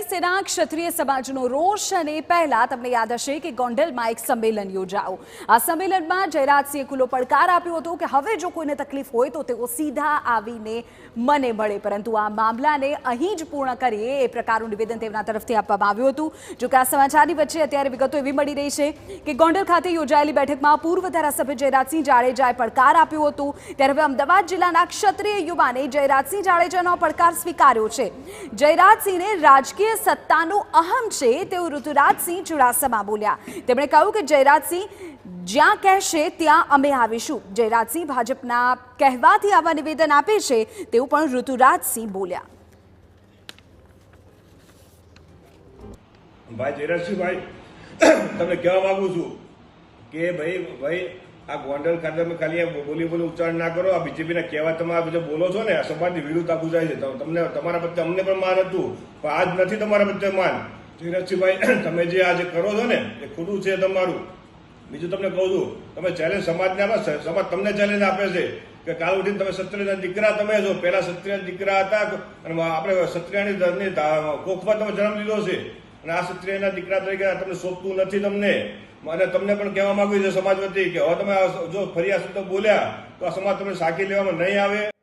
સેના ક્ષત્રિય સમાજનો રોષ અને પહેલા તમને યાદ હશે કે ગોંડલમાં એક સંમેલન યોજાયું। આ સંમેલનમાં જયરાજસિંહે ખુલ્લો પડકાર આપ્યો હતો કે હવે જો કોઈને તકલીફ હોય તો તેઓ સીધા આવીને મને મળે, પરંતુ આ મામલાને અહીં જ પૂર્ણ કરીએ એ પ્રકારનું નિવેદન તેમના તરફથી આપવામાં આવ્યું હતું। જો કે આ સમાચારની વચ્ચે અત્યારે વિગતો એવી મળી રહી છે કે ગોંડલ ખાતે યોજાયેલી બેઠકમાં પૂર્વ ધારાસભ્ય જયરાજસિંહ જાડેજાએ પડકાર આપ્યો હતો, ત્યારે હવે અમદાવાદ જિલ્લાના ક્ષત્રિય યુવાને જયરાજસિંહ જાડેજાનો પડકાર સ્વીકાર્યો છે। જયરાજસિંહને રાજકીય સત્તાનો અહમ છે તેવું ઋતુરાજસિંહ ચુડાસમા બોલ્યા। તેમણે કહ્યું કે જયરાજસિંહ જ્યાં કહેશે ત્યાં અમે આવીશું। જયરાજસિંહ ભાજપના કહેવાથી આવા નિવેદન આપે છે તેવું પણ ઋતુરાજસિંહ બોલ્યા। ભાઈ જયરાજસિંહ ભાઈ, તમને કહેવા માંગુ છું કે ભાઈ આ ગોંડલ ખાતે તમે ખાલી બોલી ઉચ્ચારણ ના કરો। આ બીજેપીના કહેવા તમે આ બધા બોલો છો ને, આ સમાજની વિરુદ્ધ આપવું જાય છે। તમને તમારા પ્રત્યે અમને પણ માન હતું, પણ આજ નથી તમારા પ્રત્યે માન। જયરાજસિંહ ભાઈ, તમે જે આજે કરો છો ને એ ખોટું છે તમારું। બીજું તમને કહું છું, તમે ચેલેન્જ સમાજને આપો, સમાજ તમને ચેલેન્જ આપે છે કે કાલ ઉઠીને તમે ક્ષત્રિયના દીકરા તમે છો। પહેલા ક્ષત્રિયના દીકરા હતા અને આપણે ક્ષત્રિયની કોખમાં તમે જન્મ લીધો છે અને આ ક્ષત્રિયના દીકરા તરીકે તમને સોંપતું નથી તમને। અને તમને પણ કહેવા માંગુ છું સમાજ વતી કે હવે તમે જો ફરી આ શબ્દ બોલ્યા તો આ સમાજ તમને સાંકી લેવામાં નહીં આવે।